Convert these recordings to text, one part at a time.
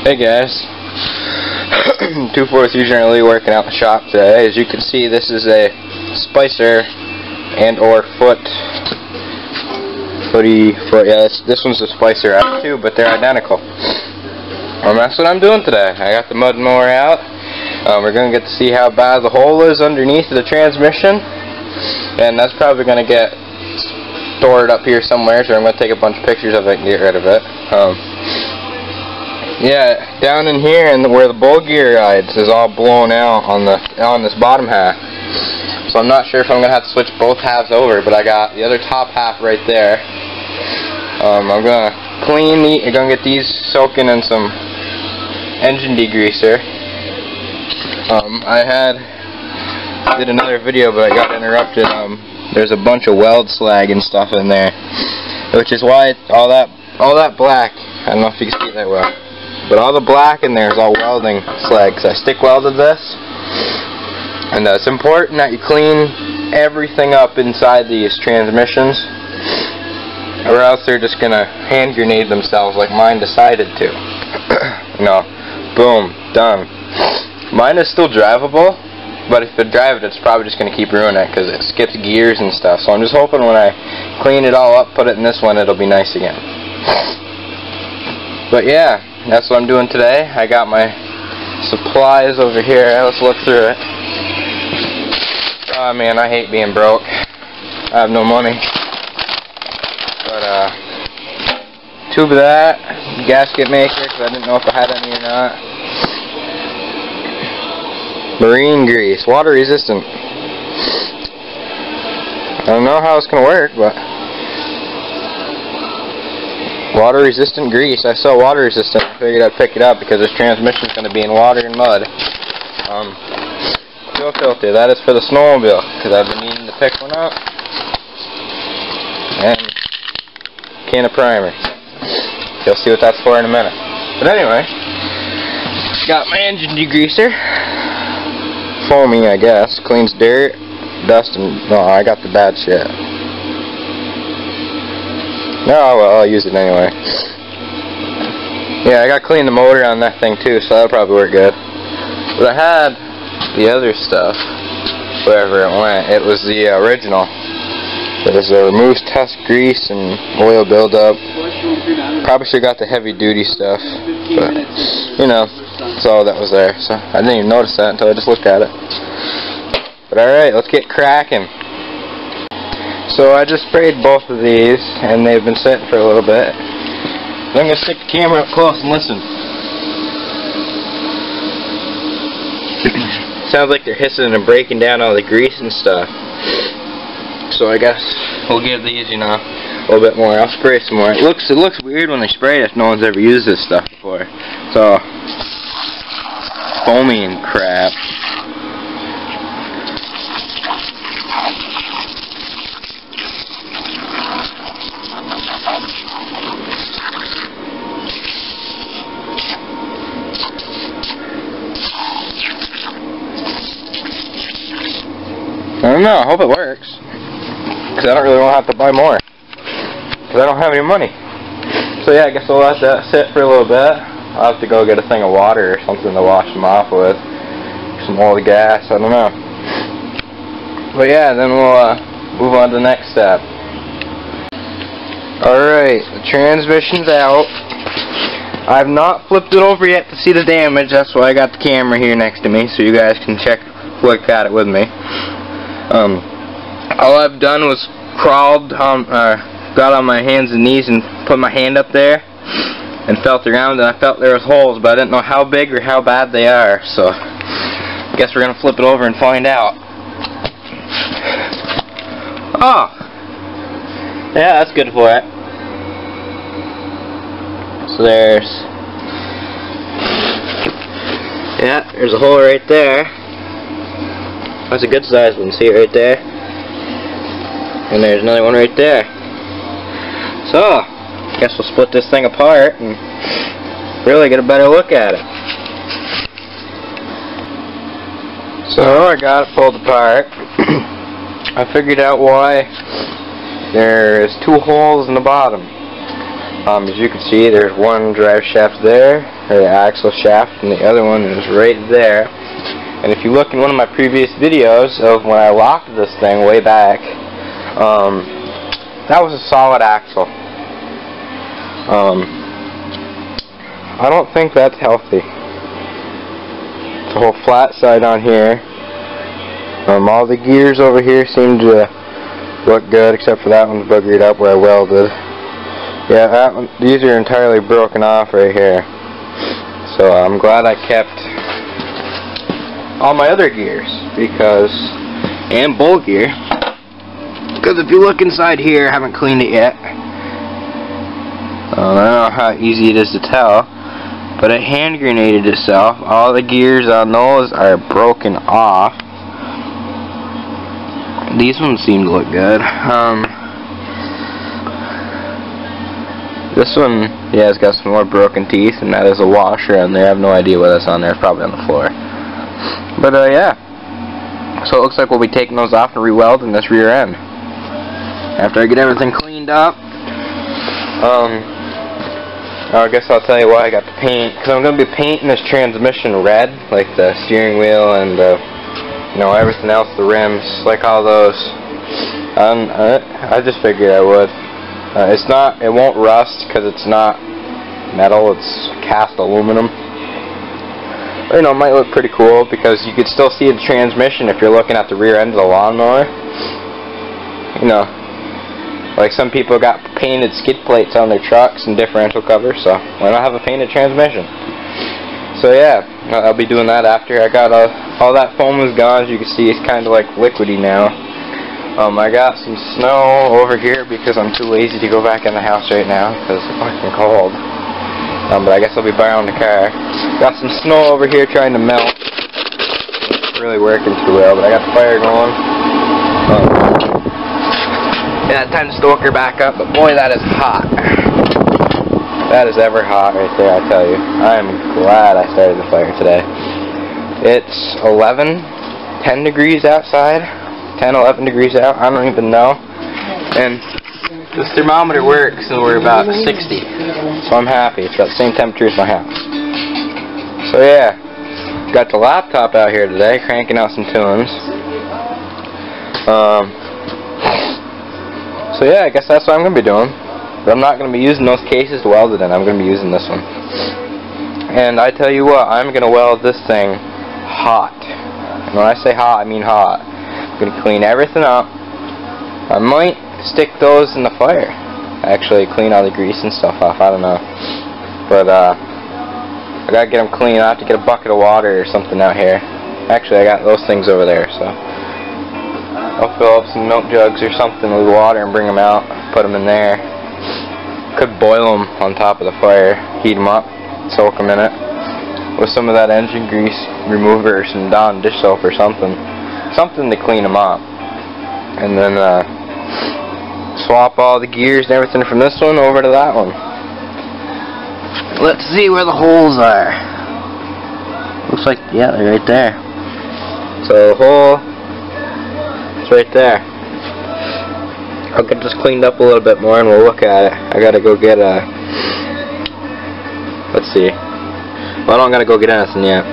Hey guys, 243 generally working out in the shop today. As you can see, this is a Spicer and or footy. Yeah, this one's a Spicer too, but they're identical. That's what I'm doing today. I got the mud mower out. We're going to get to see how bad the hole is underneath the transmission, and that's probably going to get stored up here somewhere, so I'm going to take a bunch of pictures of it and get rid of it. Yeah, down in here and where the bull gear rides is all blown out on this bottom half. So I'm not sure if I'm going to have to switch both halves over, but I got the other top half right there. I'm going to I'm going to get these soaking in some engine degreaser. I did another video, but I got interrupted. There's a bunch of weld slag and stuff in there, which is why all that black, I don't know if you can see that well, but all the black in there is all welding slag, because I stick welded this. And it's important that you clean everything up inside these transmissions, or else they're just going to hand grenade themselves like mine decided to. No, boom, done. Mine is still drivable, but if I drive it, it's probably just going to keep ruining it because it skips gears and stuff. So I'm just hoping when I clean it all up, put it in this one, it'll be nice again. But yeah, that's what I'm doing today. I got my supplies over here. Let's look through it. Oh man, I hate being broke. I have no money. But tube of that, gasket maker, because I didn't know if I had any or not. Marine grease, water resistant. I don't know how it's going to work, but water resistant grease. I saw water resistant. I figured I'd pick it up because this transmission is going to be in water and mud. Fuel filter, that is for the snowmobile, because I've been needing to pick one up. And can of primer. You'll see what that's for in a minute. But anyway, got my engine degreaser. Foamy, I guess. Cleans dirt, dust, and no, I got the bad shit. No, well, I'll use it anyway. Yeah, I got to clean the motor on that thing too, so that'll probably work good. But I had the other stuff, wherever it went. It was the original. It was a remove test grease and oil buildup. Probably should have got the heavy duty stuff, but you know, that's all that was there. So I didn't even notice that until I just looked at it. But alright, let's get cracking. So I just sprayed both of these, and they've been sitting for a little bit. I'm going to stick the camera up close and listen. Sounds like they're hissing and breaking down all the grease and stuff. So I guess we'll give these, you know, a little bit more. I'll spray some more. It looks weird when they spray it if no one's ever used this stuff before. So foamy and crap. I don't know, I hope it works, because I don't really want to have to buy more, because I don't have any money. So yeah, I guess I'll let that sit for a little bit. I'll have to go get a thing of water or something to wash them off with, some old gas, I don't know. But yeah, then we'll move on to the next step. Alright, the transmission's out. I've not flipped it over yet to see the damage, that's why I got the camera here next to me, so you guys can look at it with me. All I've done was got on my hands and knees and put my hand up there and felt around, and I felt there was holes, but I didn't know how big or how bad they are, so I guess we're gonna flip it over and find out. Oh! Yeah, that's good for it. So there's a hole right there. That's a good sized one, see it right there? And there's another one right there. So, I guess we'll split this thing apart and really get a better look at it. So, I got it pulled apart. I figured out why there's two holes in the bottom. As you can see, there's one drive shaft there, or the axle shaft, and the other one is right there. And if you look in one of my previous videos of when I locked this thing way back, that was a solid axle. I don't think that's healthy. The whole flat side on here. All the gears over here seem to look good, except for that one's buggered up where I welded. Yeah, that one, these are entirely broken off right here. So I'm glad I kept all my other gears, and bowl gear, because if you look inside here, I haven't cleaned it yet. I don't know how easy it is to tell, but it hand grenaded itself. All the gears on those are broken off. These ones seem to look good. This one, yeah, it's got some more broken teeth, and that is a washer on there. I have no idea what that's on there. It's probably on the floor. But yeah. So it looks like we'll be taking those off and re-welding this rear end. After I get everything cleaned up, I guess I'll tell you why I got the paint. Because I'm going to be painting this transmission red, like the steering wheel and you know, everything else, the rims, like all those. I just figured I would. It won't rust because it's not metal, it's cast aluminum. But, you know, it might look pretty cool because you could still see the transmission if you're looking at the rear end of the lawnmower. You know, like some people got painted skid plates on their trucks and differential covers, so why not have a painted transmission? So yeah, I'll be doing that after. I got all that foam is gone. As you can see, it's kind of like liquidy now. I got some snow over here because I'm too lazy to go back in the house right now because it's fucking cold. But I guess I'll be borrowing the car. Got some snow over here trying to melt. It's really working too well, but I got the fire going. Yeah, time to stoke her back up, but boy, that is hot. That is ever hot right there, I tell you. I am glad I started the fire today. It's 10 degrees outside. 10, 11 degrees out, I don't even know. And this thermometer works and we're about 60. So I'm happy. It's got the same temperature as my house. So yeah, got the laptop out here today, cranking out some tunes. So yeah, I guess that's what I'm going to be doing. But I'm not going to be using those cases to weld it in. I'm going to be using this one. And I tell you what, I'm going to weld this thing hot. And when I say hot, I mean hot. I'm going to clean everything up. I might stick those in the fire. Actually, clean all the grease and stuff off. I don't know. But I got to get them clean. I have to get a bucket of water or something out here. Actually, I got those things over there. So I'll fill up some milk jugs or something with water and bring them out. Put them in there. Could boil them on top of the fire. Heat them up. Soak them in it. With some of that engine grease remover or some Dawn dish soap or something. Something to clean them up. And then swap all the gears and everything from this one over to that one. Let's see where the holes are. Looks like, yeah, they're right there. So the hole is right there. I'll get this cleaned up a little bit more and we'll look at it. I gotta go get a... Let's see. Well, I don't gotta go get anything yet.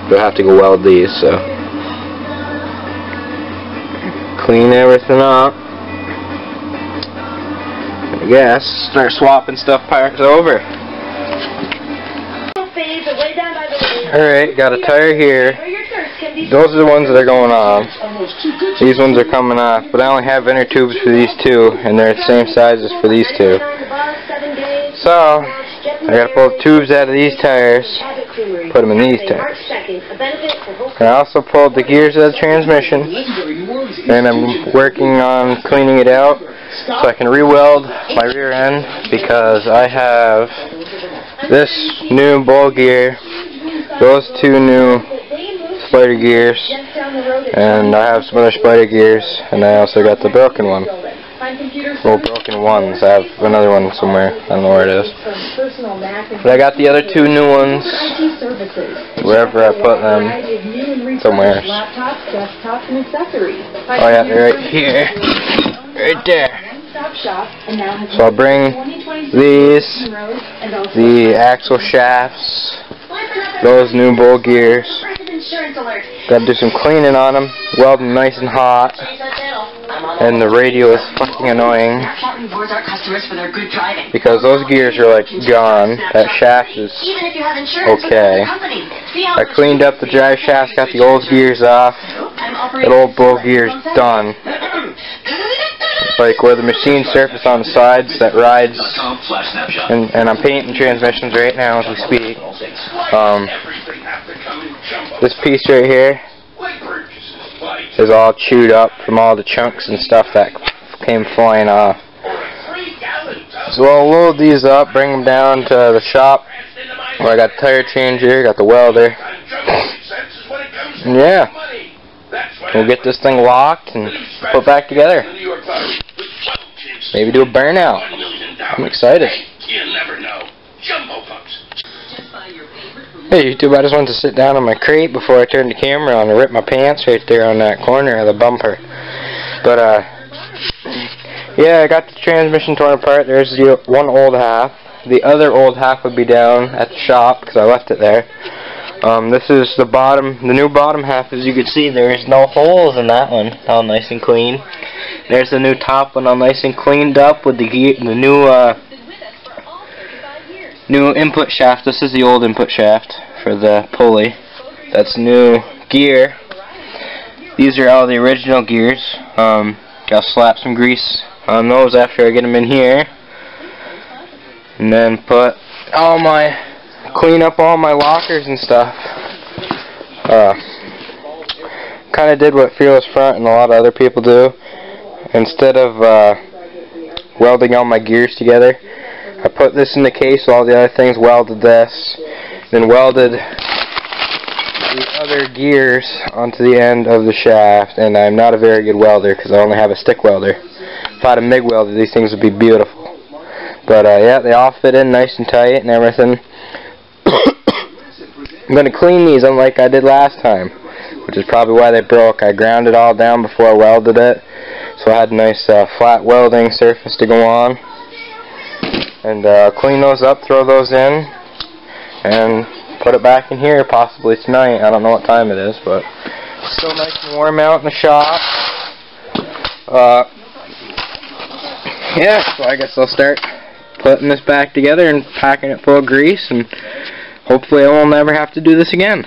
But I have to go weld these, so... Clean everything up. I guess start swapping stuff parts over. Alright, got a tire here. Those are the ones that are going on. These ones are coming off, but I only have inner tubes for these two, and they're the same size as for these two. So I gotta pull the tubes out of these tires, put them in these tires. I also pulled the gears out of the transmission, and I'm working on cleaning it out so I can re-weld my rear end because I have this new bowl gear, those two new spider gears, and I have some other spider gears, and I also got the broken one. Well, broken ones. I have another one somewhere. I don't know where it is. But I got the other two new ones wherever I put them. Somewhere. Oh yeah, they're right here. Right there. So I'll bring these, the axle shafts, those new bowl gears. Gotta do some cleaning on them, weld them nice and hot. And the radio is fucking annoying because those gears are like gone. That shaft is okay. I cleaned up the drive shafts, got the old gears off. That old bowl gear's done. Like where the machine surface on the sides that rides, and I'm painting transmissions right now as we speak. This piece right here is all chewed up from all the chunks and stuff that came flying off. So I'll load these up, bring them down to the shop where I got the tire changer, got the welder. And yeah, we'll get this thing locked and put back together. Maybe do a burnout. I'm excited. Hey YouTube, I just wanted to sit down on my crate before I turned the camera on and rip my pants right there on that corner of the bumper. But yeah, I got the transmission torn apart. There's the one old half. The other old half would be down at the shop because I left it there. This is the bottom, the new bottom half. As you can see, there's no holes in that one. All nice and clean. There's the new top one, all nice and cleaned up with the new input shaft. This is the old input shaft for the pulley. That's new gear. These are all the original gears. Gotta slap some grease on those after I get them in here, and then clean up all my lockers and stuff. Kind of did what Fearless Front and a lot of other people do. Instead of welding all my gears together, I put this in the case with all the other things, welded this, then welded the other gears onto the end of the shaft, and I'm not a very good welder because I only have a stick welder. If I had a MIG welder, these things would be beautiful. But yeah, they all fit in nice and tight and everything. I'm going to clean these unlike I did last time, which is probably why they broke. I ground it all down before I welded it, so I had a nice flat welding surface to go on. And clean those up, throw those in, and put it back in here possibly tonight. I don't know what time it is, but it's still nice and warm out in the shop. Yeah, so I guess I'll start putting this back together and packing it full of grease, and hopefully I will never have to do this again.